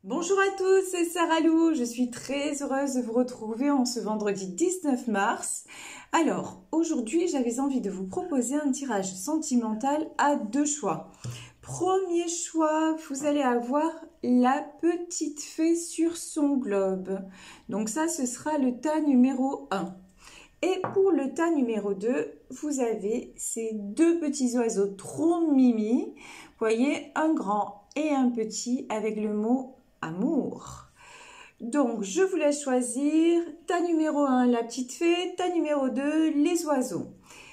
Bonjour à tous, c'est Sarah Lou. Je suis très heureuse de vous retrouver en ce vendredi 19 mars. Alors, aujourd'hui, j'avais envie de vous proposer un tirage sentimental à deux choix. Premier choix, vous allez avoir la petite fée sur son globe. Donc ça, ce sera le tas numéro 1. Et pour le tas numéro 2, vous avez ces deux petits oiseaux trop mimi. Vous voyez, un grand et un petit avec le mot amour. Donc, je vous laisse choisir. Tas numéro 1, la petite fée. Tas numéro 2, les oiseaux.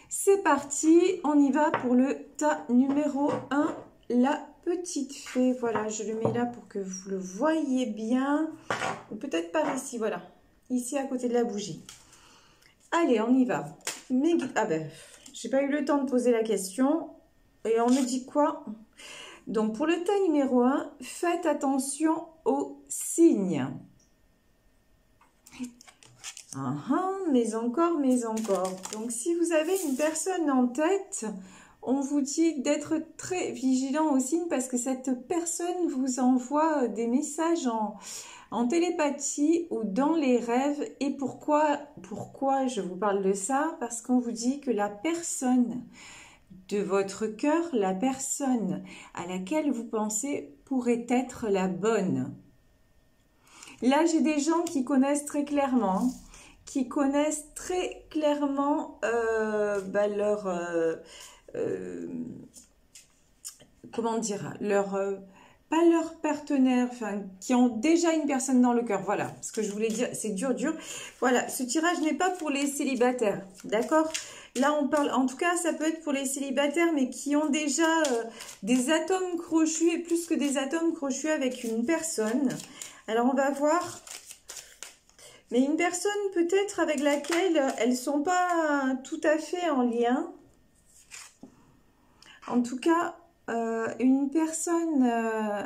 C'est parti, on y va pour le tas numéro 1, la petite fée. Voilà, je le mets là pour que vous le voyez bien. Ou peut-être par ici, voilà. Ici, à côté de la bougie. Allez, on y va. Ah ben, j'ai pas eu le temps de poser la question. Et on me dit quoi? Donc, pour le tas numéro 1, faites attention aux signes. Mais encore. Donc, si vous avez une personne en tête, on vous dit d'être très vigilant aux signes parce que cette personne vous envoie des messages en télépathie ou dans les rêves. Et pourquoi je vous parle de ça? Parce qu'on vous dit que la personne de votre cœur, la personne à laquelle vous pensez pourrait être la bonne. Là, j'ai des gens qui connaissent très clairement, comment dire, pas leur partenaire, enfin, qui ont déjà une personne dans le cœur. Voilà, ce que je voulais dire, c'est dur. Voilà, ce tirage n'est pas pour les célibataires, d'accord? Là, on parle, en tout cas, ça peut être pour les célibataires, mais qui ont déjà des atomes crochus, et plus que des atomes crochus avec une personne. Alors, on va voir. Mais une personne peut-être avec laquelle elles ne sont pas tout à fait en lien. En tout cas, une personne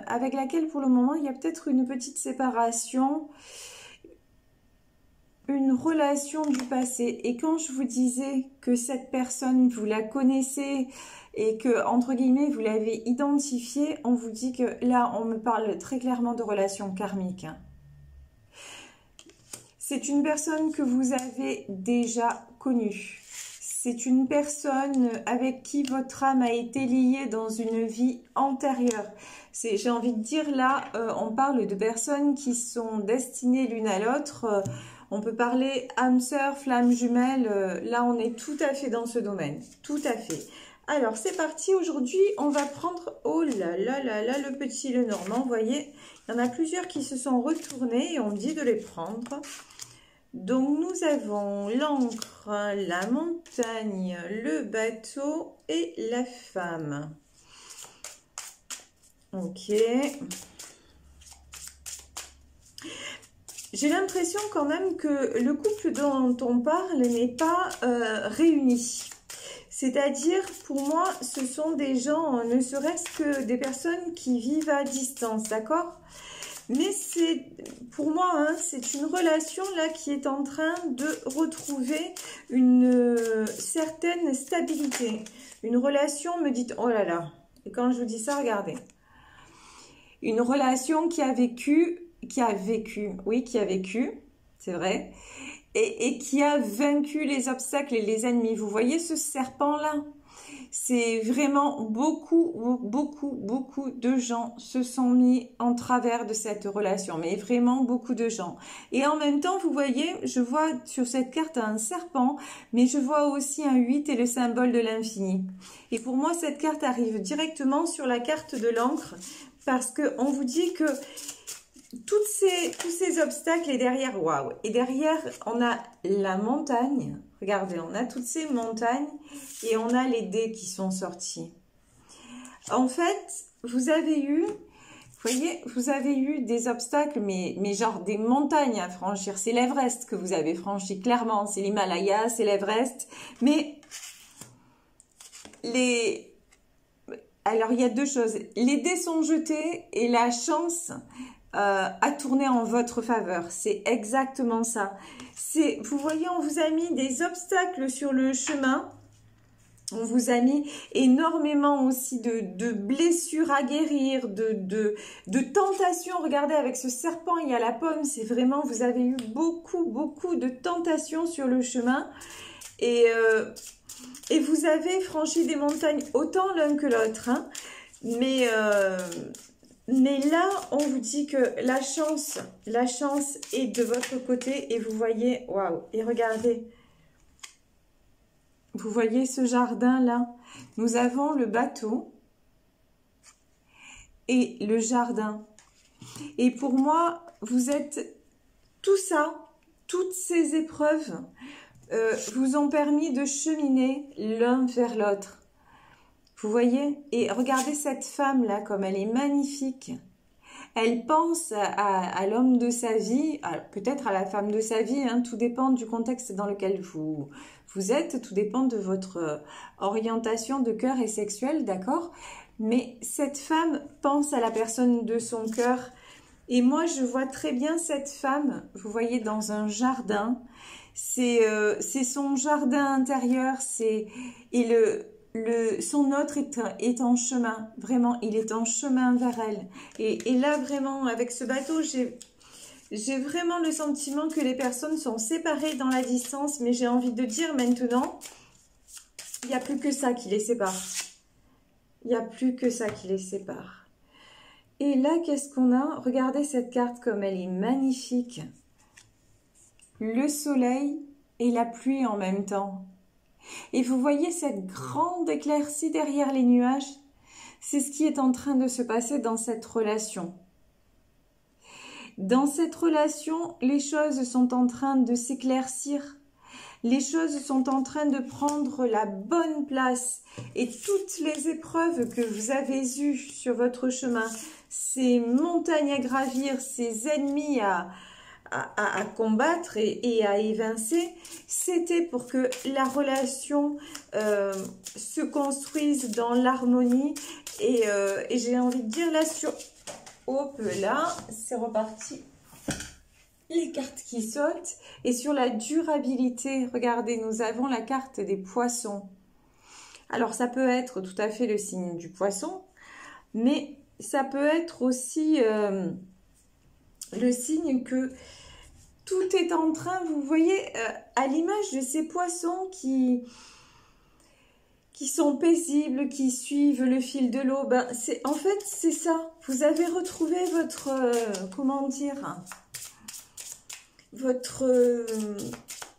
avec laquelle pour le moment, il y a peut-être une petite séparation. Une relation du passé. Et quand je vous disais que cette personne, vous la connaissez et que, entre guillemets, vous l'avez identifiée, on vous dit que là, on me parle très clairement de relation karmique. C'est une personne que vous avez déjà connue. C'est une personne avec qui votre âme a été liée dans une vie antérieure. J'ai envie de dire là, on parle de personnes qui sont destinées l'une à l'autre. On peut parler âme sœur, flamme jumelle. Là, on est tout à fait dans ce domaine. Tout à fait. Alors, c'est parti. Aujourd'hui, on va prendre, oh là là là là, le petit, le normand. Vous voyez, il y en a plusieurs qui se sont retournés et on me dit de les prendre. Donc, nous avons l'encre, la montagne, le bateau et la femme. Ok. J'ai l'impression quand même que le couple dont on parle n'est pas réuni. C'est-à-dire, pour moi, ce sont des gens, ne serait-ce que des personnes qui vivent à distance, d'accord ? Mais c'est, pour moi, hein, c'est une relation là qui est en train de retrouver une certaine stabilité. Une relation, me dit, oh là là, et quand je vous dis ça, regardez. Une relation qui a vécu, c'est vrai, et qui a vaincu les obstacles et les ennemis. Vous voyez ce serpent-là? C'est vraiment beaucoup de gens se sont mis en travers de cette relation, mais vraiment beaucoup de gens. Et en même temps, vous voyez, je vois sur cette carte un serpent, mais je vois aussi un 8 et le symbole de l'infini. Et pour moi, cette carte arrive directement sur la carte de l'encre, parce qu'on vous dit que tous ces obstacles et derrière, waouh, et derrière, on a la montagne. Regardez, on a toutes ces montagnes et on a les dés qui sont sortis. En fait, vous avez eu, vous voyez, vous avez eu des obstacles, mais genre des montagnes à franchir. C'est l'Everest que vous avez franchi, clairement. C'est l'Himalaya, c'est l'Everest. Mais alors, il y a deux choses. Les dés sont jetés et la chance a tourné en votre faveur. C'est exactement ça. Vous voyez, on vous a mis des obstacles sur le chemin On vous a mis énormément aussi de blessures à guérir, de tentations. Regardez, avec ce serpent, il y a la pomme. C'est vraiment, vous avez eu beaucoup de tentations sur le chemin. Et vous avez franchi des montagnes, autant l'un que l'autre. Hein. Mais là, on vous dit que la chance est de votre côté. Et vous voyez, waouh, et regardez. Vous voyez ce jardin-là? Nous avons le bateau et le jardin. Et pour moi, vous êtes tout ça, toutes ces épreuves vous ont permis de cheminer l'un vers l'autre. Vous voyez? Et regardez cette femme-là, comme elle est magnifique. Elle pense à l'homme de sa vie, peut-être à la femme de sa vie, hein, tout dépend du contexte dans lequel vous êtes, tout dépend de votre orientation de cœur et sexuelle, d'accord? Mais cette femme pense à la personne de son cœur. Et moi, je vois très bien cette femme, vous voyez, dans un jardin. C'est son jardin intérieur, son autre est en chemin, vraiment, il est en chemin vers elle. Et là, vraiment, avec ce bateau, j'ai vraiment le sentiment que les personnes sont séparées dans la distance, mais j'ai envie de dire maintenant, il n'y a plus que ça qui les sépare. Il n'y a plus que ça qui les sépare. Et là, qu'est-ce qu'on a? Regardez cette carte comme elle est magnifique. Le soleil et la pluie en même temps. Et vous voyez cette grande éclaircie derrière les nuages? C'est ce qui est en train de se passer dans cette relation. Dans cette relation, les choses sont en train de s'éclaircir. Les choses sont en train de prendre la bonne place. Et toutes les épreuves que vous avez eues sur votre chemin, ces montagnes à gravir, ces ennemis à combattre et à évincer, c'était pour que la relation se construise dans l'harmonie. Et j'ai envie de dire là sur... Hop là, c'est reparti. Les cartes qui sautent. Et sur la durabilité, regardez, nous avons la carte des poissons. Alors ça peut être tout à fait le signe du poisson, mais ça peut être aussi le signe que tout est en train, vous voyez, à l'image de ces poissons qui sont paisibles, qui suivent le fil de l'eau. Ben, en fait, c'est ça. Vous avez retrouvé votre, comment dire,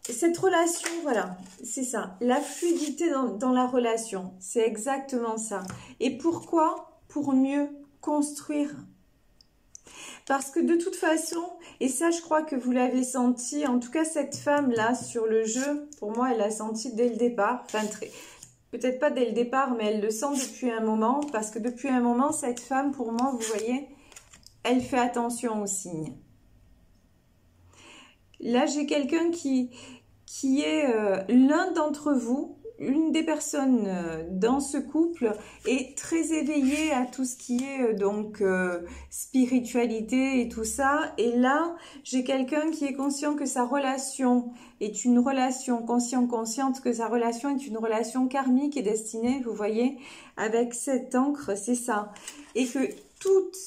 cette relation, voilà, c'est ça. La fluidité dans la relation, c'est exactement ça. Et pourquoi? Pour mieux construire. Parce que de toute façon, et ça je crois que vous l'avez senti, en tout cas cette femme-là sur le jeu, pour moi elle l'a senti dès le départ, enfin peut-être pas dès le départ, mais elle le sent depuis un moment, parce que depuis un moment, cette femme, pour moi, vous voyez, elle fait attention aux signes. Là, j'ai quelqu'un qui est l'un d'entre vous, une des personnes dans ce couple est très éveillée à tout ce qui est donc spiritualité et tout ça. Et là, j'ai quelqu'un qui est conscient que sa relation est une relation, consciente que sa relation est une relation karmique et destinée, vous voyez, avec cette encre, c'est ça. Et que toutes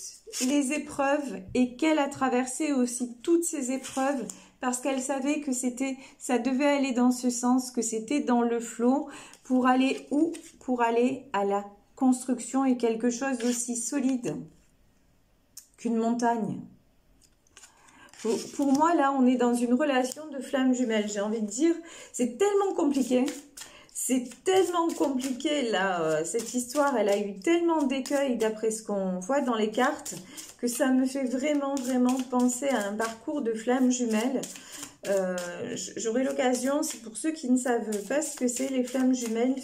les épreuves, et qu'elle a traversé aussi toutes ces épreuves, parce qu'elle savait que ça devait aller dans ce sens, que c'était dans le flot, pour aller où? Pour aller à la construction et quelque chose d'aussi solide qu'une montagne. Pour moi, là, on est dans une relation de flamme jumelle. J'ai envie de dire, c'est tellement compliqué. C'est tellement compliqué, là, cette histoire, elle a eu tellement d'écueils d'après ce qu'on voit dans les cartes, que ça me fait vraiment penser à un parcours de flammes jumelles. J'aurai l'occasion, c'est pour ceux qui ne savent pas ce que c'est les flammes jumelles,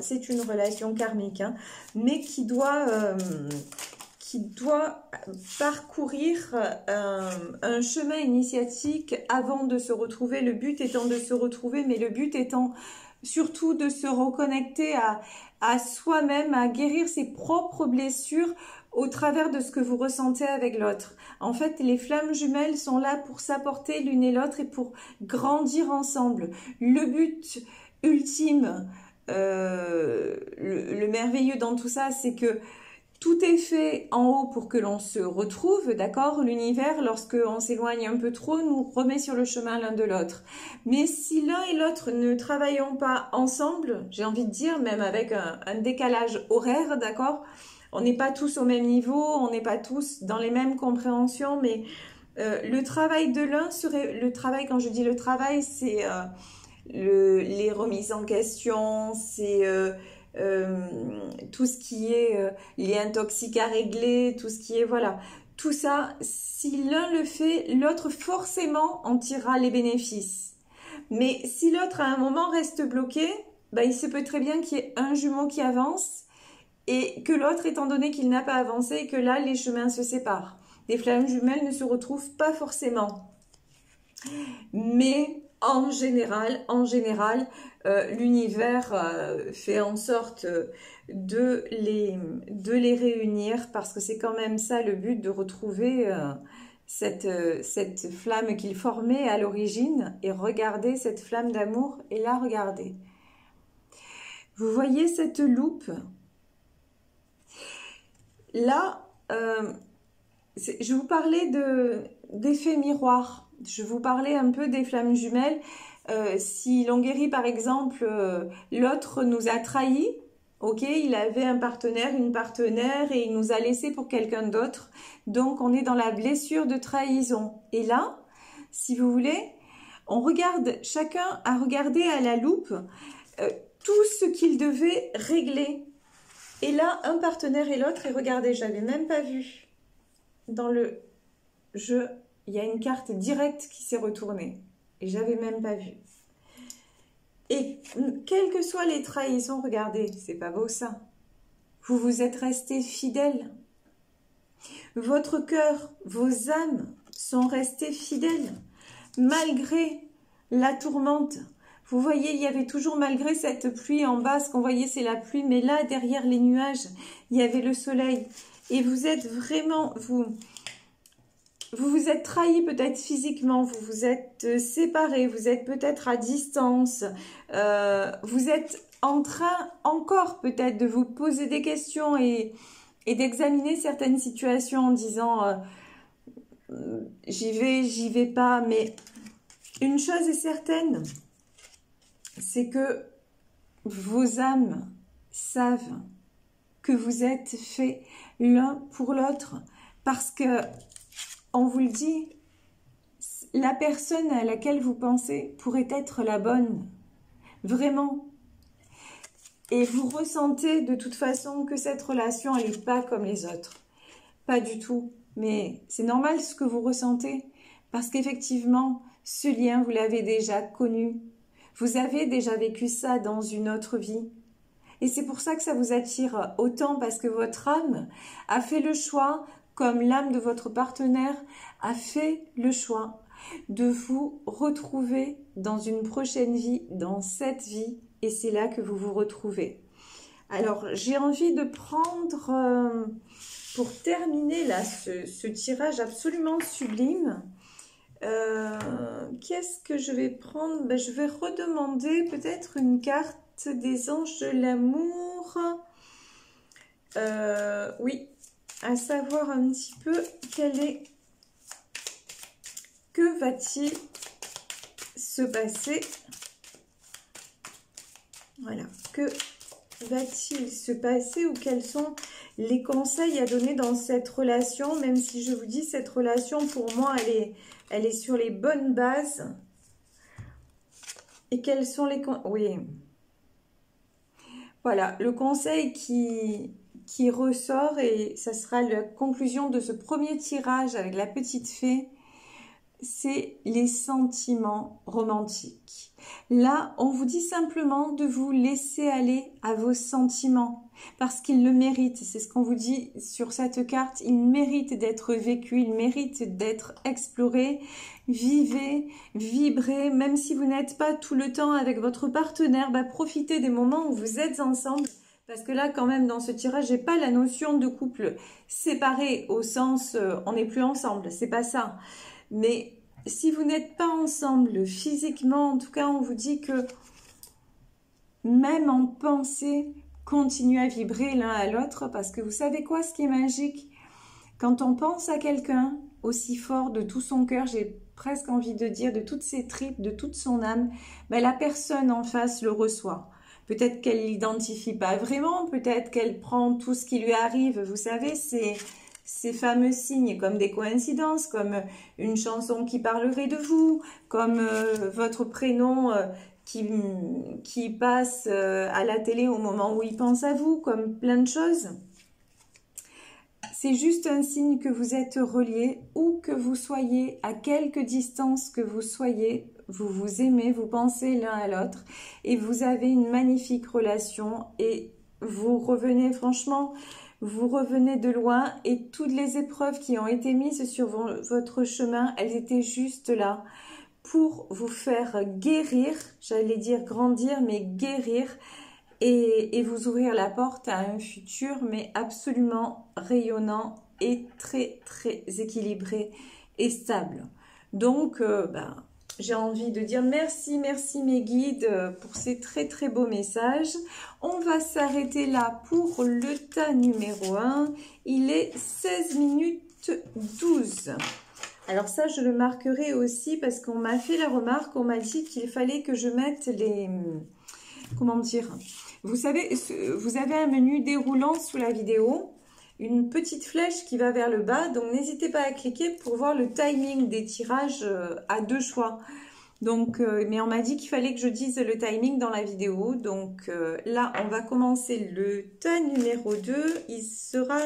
c'est une relation karmique, hein, mais qui doit parcourir un chemin initiatique avant de se retrouver, le but étant de se retrouver, mais le but étant surtout de se reconnecter à soi-même, à guérir ses propres blessures au travers de ce que vous ressentez avec l'autre. En fait, les flammes jumelles sont là pour s'apporter l'une et l'autre et pour grandir ensemble. Le but ultime le merveilleux dans tout ça, c'est que tout est fait en haut pour que l'on se retrouve, d'accord? L'univers, lorsque on s'éloigne un peu trop, nous remet sur le chemin l'un de l'autre. Mais si l'un et l'autre ne travaillons pas ensemble, j'ai envie de dire, même avec un décalage horaire, d'accord? On n'est pas tous au même niveau, on n'est pas tous dans les mêmes compréhensions, mais le travail de l'un serait... Le travail, quand je dis le travail, c'est les remises en question, c'est... tout ce qui est lien toxique à régler, tout ce qui est, voilà, tout ça, si l'un le fait, l'autre forcément en tirera les bénéfices. Mais si l'autre à un moment reste bloqué, bah, il se peut très bien qu'il y ait un jumeau qui avance et que l'autre, étant donné qu'il n'a pas avancé, et que là, les chemins se séparent. Les flammes jumelles ne se retrouvent pas forcément. Mais en général, l'univers fait en sorte de les réunir parce que c'est quand même ça le but, de retrouver cette flamme qu'il formait à l'origine. Et regardez cette flamme d'amour, et là, regardez. Vous voyez cette loupe? Là, je vous parlais d'effet miroir. Je vous parlais un peu des flammes jumelles. Si l'on guérit, par exemple, l'autre nous a trahis, ok, il avait un partenaire, une partenaire, et il nous a laissé pour quelqu'un d'autre. Donc, on est dans la blessure de trahison. Et là, si vous voulez, on regarde, chacun a regardé à la loupe tout ce qu'il devait régler. Et là, un partenaire et l'autre, et regardez, j'avais même pas vu dans le jeu, il y a une carte directe qui s'est retournée. Et j'avais même pas vu. Et quelles que soient les trahisons, regardez, c'est pas beau ça. Vous vous êtes restés fidèles. Votre cœur, vos âmes sont restés fidèles. Malgré la tourmente. Vous voyez, il y avait toujours, malgré cette pluie en bas, ce qu'on voyait c'est la pluie, mais là, derrière les nuages, il y avait le soleil. Et vous êtes vraiment, vous vous êtes trahis peut-être physiquement, vous vous êtes séparés, vous êtes peut-être à distance, vous êtes en train encore peut-être de vous poser des questions et d'examiner certaines situations en disant j'y vais pas, mais une chose est certaine, c'est que vos âmes savent que vous êtes faits l'un pour l'autre, parce que, on vous le dit, la personne à laquelle vous pensez pourrait être la bonne, vraiment. Et vous ressentez de toute façon que cette relation, elle n'est pas comme les autres. Pas du tout. Mais c'est normal ce que vous ressentez, parce qu'effectivement, ce lien, vous l'avez déjà connu. Vous avez déjà vécu ça dans une autre vie. Et c'est pour ça que ça vous attire autant, parce que votre âme a fait le choix, comme l'âme de votre partenaire a fait le choix de vous retrouver dans une prochaine vie, dans cette vie, et c'est là que vous vous retrouvez. Alors, j'ai envie de prendre, pour terminer là, ce tirage absolument sublime, qu'est-ce que je vais prendre? Ben, je vais redemander peut-être une carte des anges de l'amour. Oui, à savoir un petit peu que va-t-il se passer? Voilà, que va-t-il se passer, ou quels sont les conseils à donner dans cette relation, même si je vous dis cette relation pour moi elle est sur les bonnes bases. Et quels sont les... Oui. Voilà, le conseil qui ressort, et ça sera la conclusion de ce premier tirage avec la petite fée, c'est les sentiments romantiques. Là, on vous dit simplement de vous laisser aller à vos sentiments, parce qu'ils le méritent. C'est ce qu'on vous dit sur cette carte. Ils méritent d'être vécus, ils méritent d'être explorés. Vivez, vibrez, même si vous n'êtes pas tout le temps avec votre partenaire, bah, profitez des moments où vous êtes ensemble. Parce que là, quand même, dans ce tirage, j'ai pas la notion de couple séparé au sens on n'est plus ensemble, c'est pas ça. Mais si vous n'êtes pas ensemble physiquement, en tout cas, on vous dit que même en pensée, continuez à vibrer l'un à l'autre parce que vous savez quoi, ce qui est magique? Quand on pense à quelqu'un aussi fort de tout son cœur, j'ai presque envie de dire de toutes ses tripes, de toute son âme, ben la personne en face le reçoit. Peut-être qu'elle ne l'identifie pas vraiment, peut-être qu'elle prend tout ce qui lui arrive. Vous savez, ces fameux signes comme des coïncidences, comme une chanson qui parlerait de vous, comme votre prénom qui passe à la télé au moment où il pense à vous, comme plein de choses. C'est juste un signe que vous êtes reliés, où que vous soyez, à quelque distance que vous soyez, vous vous aimez, vous pensez l'un à l'autre et vous avez une magnifique relation et vous revenez franchement, vous revenez de loin et toutes les épreuves qui ont été mises sur votre chemin, elles étaient juste là pour vous faire guérir, j'allais dire grandir, mais guérir et vous ouvrir la porte à un futur, mais absolument rayonnant et très très équilibré et stable. Donc, j'ai envie de dire merci mes guides pour ces très très beaux messages. On va s'arrêter là pour le tas numéro 1. Il est 16 minutes 12. Alors ça, je le marquerai aussi parce qu'on m'a fait la remarque, on m'a dit qu'il fallait que je mette les... Comment dire? Vous savez, vous avez un menu déroulant sous la vidéo, une petite flèche qui va vers le bas, donc n'hésitez pas à cliquer pour voir le timing des tirages à 2 choix. Donc, mais on m'a dit qu'il fallait que je dise le timing dans la vidéo. Donc là, on va commencer le tas numéro 2. Il sera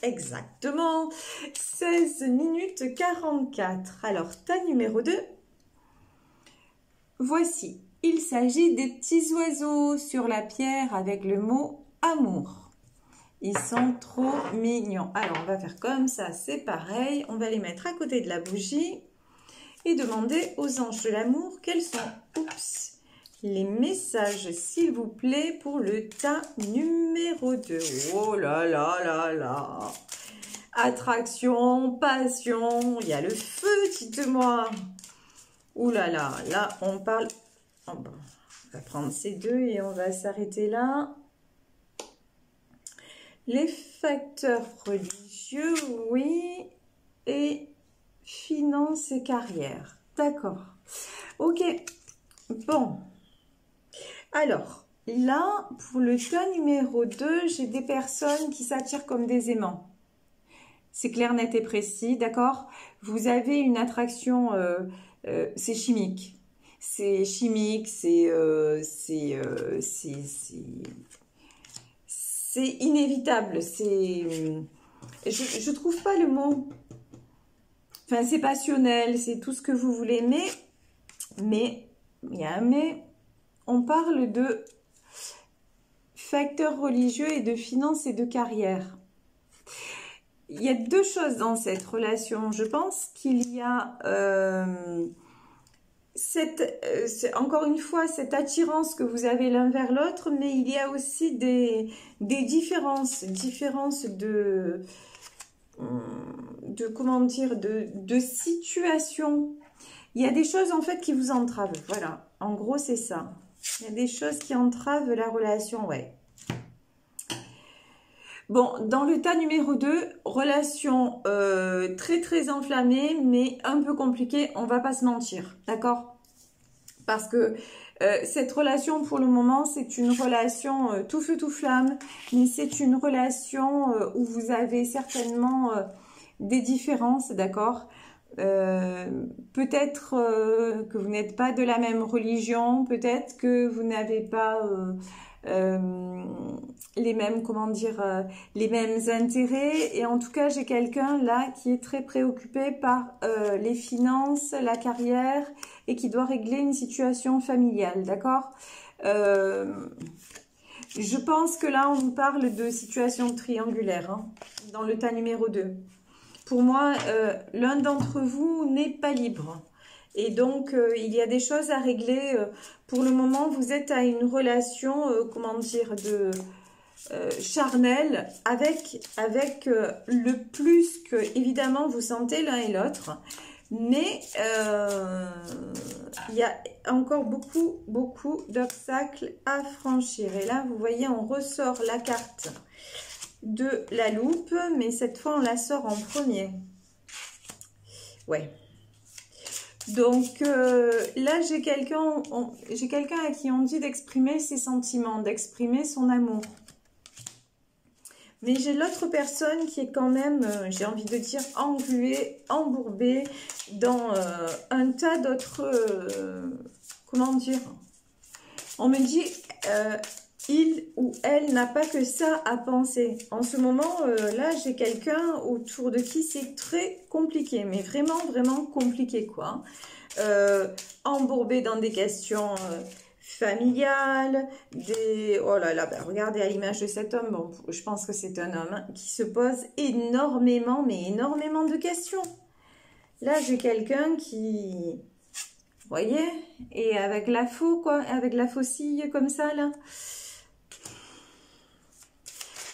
exactement 16 minutes 44. Alors, tas numéro 2, voici. Il s'agit des petits oiseaux sur la pierre avec le mot amour. Ils sont trop mignons. Alors, on va faire comme ça, c'est pareil. On va les mettre à côté de la bougie et demander aux anges de l'amour quels sont les messages, s'il vous plaît, pour le tas numéro 2. Oh là là là là! Attraction, passion, il y a le feu, dites-moi. Ouh là là, là, on parle... Oh ben, on va prendre ces deux et on va s'arrêter là. Les facteurs religieux, oui, et finances et carrière. D'accord. Ok. Bon. Alors, là, pour le tas numéro 2, j'ai des personnes qui s'attirent comme des aimants. C'est clair, net et précis, d'accord? Vous avez une attraction, c'est chimique. C'est chimique, c'est inévitable. Je trouve pas le mot. Enfin, c'est passionnel, c'est tout ce que vous voulez, mais, il y a un mais, on parle de facteurs religieux et de finances et de carrière. Il y a deux choses dans cette relation. Je pense qu'il y a encore une fois cette attirance que vous avez l'un vers l'autre, mais il y a aussi des différences comment dire, de situation. Il y a des choses en fait qui vous entravent. Voilà, en gros c'est ça. Il y a des choses qui entravent la relation, ouais. Bon, dans le tas numéro 2, relation très très enflammée, mais un peu compliquée, on va pas se mentir, d'accord? Parce que cette relation pour le moment, c'est une relation tout feu tout flamme, mais c'est une relation où vous avez certainement des différences, d'accord? Peut-être que vous n'êtes pas de la même religion, peut-être que vous n'avez pas... les mêmes, comment dire, les mêmes intérêts. Et en tout cas, j'ai quelqu'un là qui est très préoccupé par les finances, la carrière et qui doit régler une situation familiale, d'accord? Je pense que là, on parle de situation triangulaire, hein, dans le tas numéro 2. Pour moi, l'un d'entre vous n'est pas libre. Et donc, il y a des choses à régler. Pour le moment, vous êtes à une relation, comment dire, de charnelle avec le plus que, évidemment, vous sentez l'un et l'autre. Mais il y a encore beaucoup d'obstacles à franchir. Et là, vous voyez, on ressort la carte de la loupe, mais cette fois, on la sort en premier. Ouais. Donc là, j'ai quelqu'un à qui on dit d'exprimer ses sentiments, d'exprimer son amour. Mais j'ai l'autre personne qui est quand même, j'ai envie de dire, engluée, embourbée dans un tas d'autres... comment dire? On me dit, il ou elle n'a pas que ça à penser. En ce moment, là, j'ai quelqu'un autour de qui c'est très compliqué, mais vraiment compliqué, quoi. Embourbé dans des questions... familiale, oh là là, ben regardez à l'image de cet homme, bon, je pense que c'est un homme hein, qui se pose énormément, mais énormément de questions. Là, j'ai quelqu'un qui, vous voyez, et avec la faux, quoi, avec la faucille comme ça, là.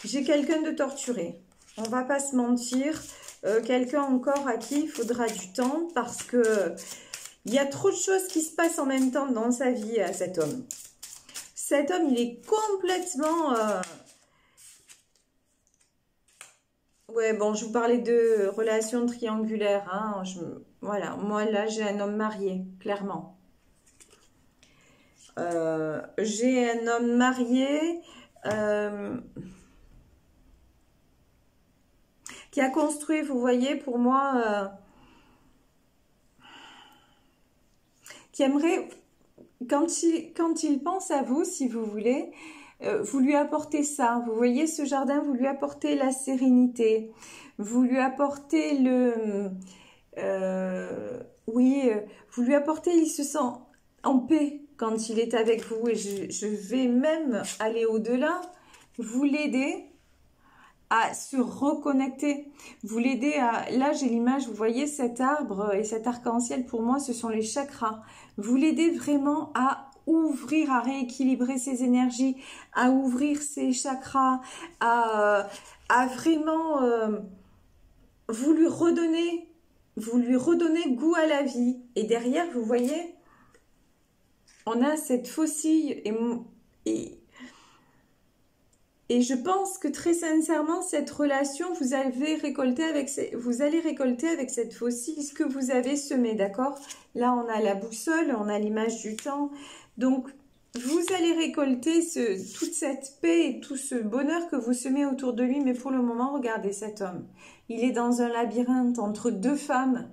J'ai quelqu'un de torturé, on va pas se mentir, quelqu'un encore à qui il faudra du temps parce que il y a trop de choses qui se passent en même temps dans sa vie à cet homme. Cet homme, il est complètement... Ouais, bon, je vous parlais de relations triangulaires. Hein, voilà, moi là, j'ai un homme marié, clairement. J'ai un homme marié qui a construit, vous voyez, pour moi... qui aimerait, quand il pense à vous, si vous voulez, vous lui apportez ça. Vous voyez ce jardin, vous lui apportez la sérénité. Vous lui apportez le... oui, vous lui apportez, il se sent en paix quand il est avec vous. Et je vais même aller au-delà, vous l'aider à se reconnecter, vous l'aider à... Là, j'ai l'image, vous voyez cet arbre et cet arc-en-ciel, pour moi, ce sont les chakras. Vous l'aidez vraiment à ouvrir, à rééquilibrer ses énergies, à ouvrir ses chakras, à vraiment... vous lui redonnez goût à la vie. Et derrière, vous voyez, on a cette faucille et je pense que très sincèrement, cette relation, vous allez récolter avec cette faucille ce que vous avez semé, d'accord? Là, on a la boussole, on a l'image du temps. Donc, vous allez récolter toute cette paix et tout ce bonheur que vous semez autour de lui. Mais pour le moment, regardez cet homme. Il est dans un labyrinthe entre deux femmes.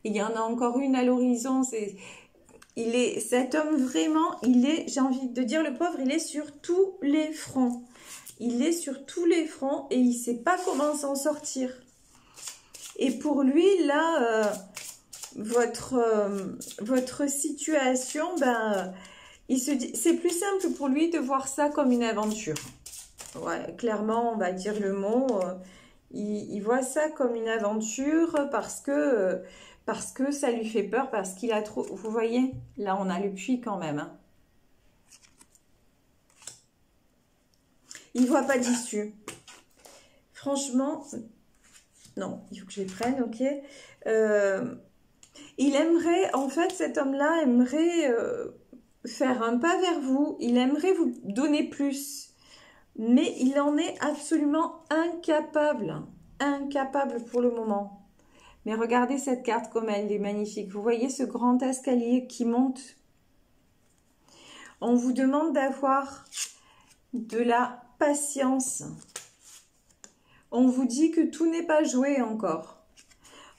Il y en a encore une à l'horizon. Cet homme, vraiment, j'ai envie de dire, le pauvre, il est sur tous les fronts. Il est sur tous les fronts et il ne sait pas comment s'en sortir. Et pour lui, là, votre situation, ben, c'est plus simple pour lui de voir ça comme une aventure. Ouais, clairement, on va dire le mot. Il voit ça comme une aventure parce que ça lui fait peur, parce qu'il a trop... Vous voyez, là, on a le puits quand même, hein. Il ne voit pas d'issue. Franchement, non, il faut que je les prenne, ok. Il aimerait, en fait, cet homme-là aimerait faire un pas vers vous. Il aimerait vous donner plus. Mais il en est absolument incapable. Incapable pour le moment. Mais regardez cette carte comme elle est magnifique. Vous voyez ce grand escalier qui monte. On vous demande d'avoir de la patience. On vous dit que tout n'est pas joué encore.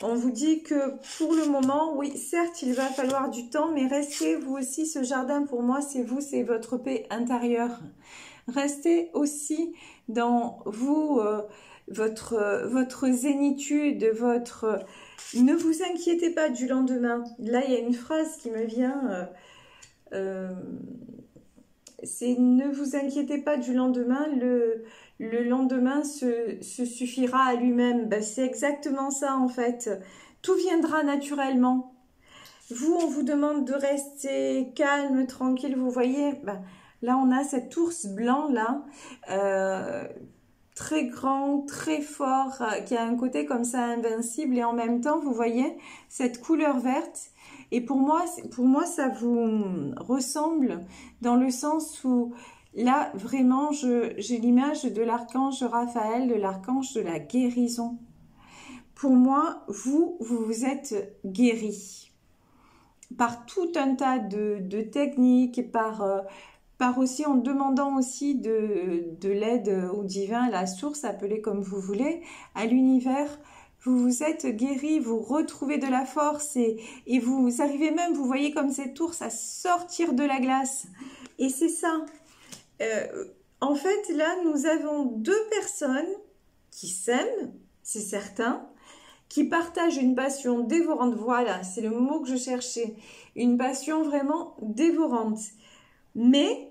On vous dit que pour le moment, oui, certes, il va falloir du temps, mais restez vous aussi, ce jardin pour moi, c'est vous, c'est votre paix intérieure. Restez aussi dans vous, votre zénitude, ne vous inquiétez pas du lendemain. Là, il y a une phrase qui me vient... c'est ne vous inquiétez pas du lendemain, le lendemain se suffira à lui-même. Ben, c'est exactement ça en fait. Tout viendra naturellement. Vous, on vous demande de rester calme, tranquille. Vous voyez, ben, là on a cet ours blanc là, très grand, très fort, qui a un côté comme ça invincible et en même temps, vous voyez, cette couleur verte. Et pour moi, ça vous ressemble dans le sens où là, vraiment, j'ai l'image de l'archange Raphaël, de l'archange de la guérison. Pour moi, vous êtes guéri par tout un tas de techniques, par aussi en demandant aussi de l'aide au divin, à la source, appelez comme vous voulez, à l'univers. Vous vous êtes guéri, vous retrouvez de la force et vous arrivez même, vous voyez comme cet ours, à sortir de la glace. Et c'est ça. En fait, là, nous avons deux personnes qui s'aiment, c'est certain, qui partagent une passion dévorante. Voilà, c'est le mot que je cherchais. Une passion vraiment dévorante. Mais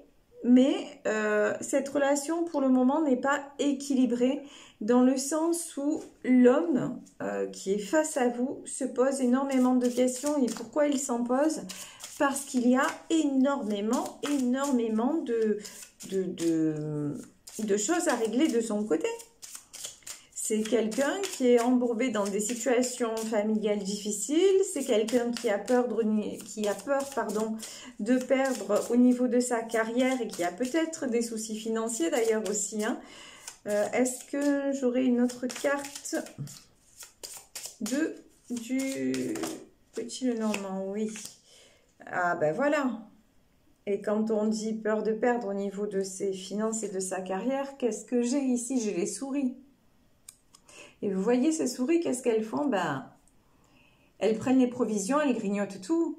cette relation, pour le moment, n'est pas équilibrée dans le sens où l'homme qui est face à vous se pose énormément de questions. Et pourquoi il s'en pose? Parce qu'il y a énormément de choses à régler de son côté. C'est quelqu'un qui est embourbé dans des situations familiales difficiles. C'est quelqu'un qui a peur, de perdre au niveau de sa carrière et qui a peut-être des soucis financiers d'ailleurs aussi. Hein. Est-ce que j'aurai une autre carte du petit Lenormand? Oui. Ah ben voilà. Et quand on dit peur de perdre au niveau de ses finances et de sa carrière, qu'est-ce que j'ai ici? J'ai les souris. Et vous voyez ces souris, qu'est-ce qu'elles font? Ben, elles prennent les provisions, elles grignotent tout.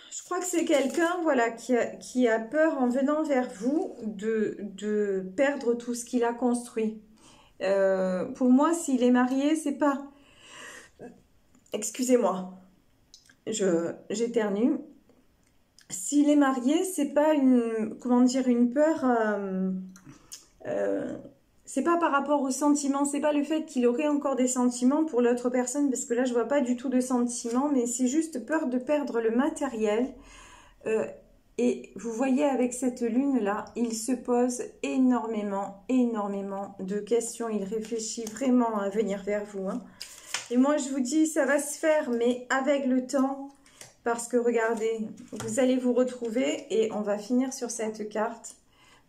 Je crois que c'est quelqu'un, voilà, qui a peur en venant vers vous de perdre tout ce qu'il a construit. Pour moi, s'il est marié, c'est pas... Excusez-moi, j'éternue. S'il est marié, c'est pas une, comment dire, une peur... c'est pas par rapport aux sentiments, c'est pas le fait qu'il aurait encore des sentiments pour l'autre personne, parce que là je vois pas du tout de sentiments, mais c'est juste peur de perdre le matériel. Et vous voyez avec cette lune là, il se pose énormément de questions, il réfléchit vraiment à venir vers vous. Hein. Et moi je vous dis, ça va se faire, mais avec le temps, parce que regardez, vous allez vous retrouver, et on va finir sur cette carte.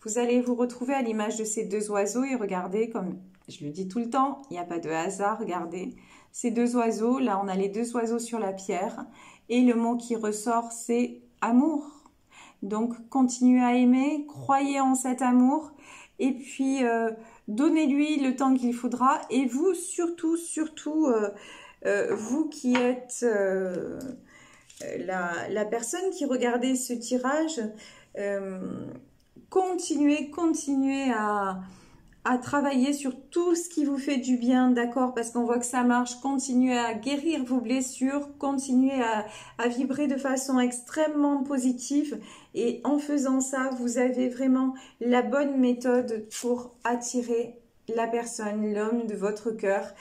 Vous allez vous retrouver à l'image de ces deux oiseaux et regardez, comme je le dis tout le temps, il n'y a pas de hasard, regardez. Ces deux oiseaux, là on a les deux oiseaux sur la pierre et le mot qui ressort c'est amour. Donc continuez à aimer, croyez en cet amour et puis donnez-lui le temps qu'il faudra. Et vous surtout, vous qui êtes la personne qui regardez ce tirage, continuez à travailler sur tout ce qui vous fait du bien, d'accord, parce qu'on voit que ça marche. Continuez à guérir vos blessures, continuez à vibrer de façon extrêmement positive et en faisant ça, vous avez vraiment la bonne méthode pour attirer la personne, l'homme de votre cœur,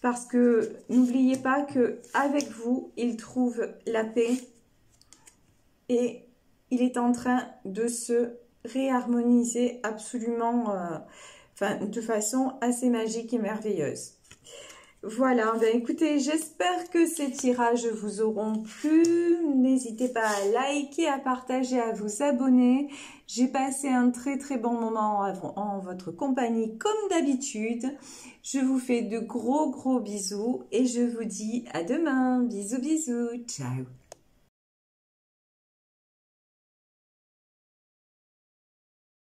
parce que n'oubliez pas que avec vous, il trouve la paix et il est en train de se réharmoniser absolument, de façon assez magique et merveilleuse. Voilà, ben écoutez, j'espère que ces tirages vous auront plu. N'hésitez pas à liker, à partager, à vous abonner. J'ai passé un très bon moment en votre compagnie comme d'habitude. Je vous fais de gros bisous et je vous dis à demain. Bisous, ciao.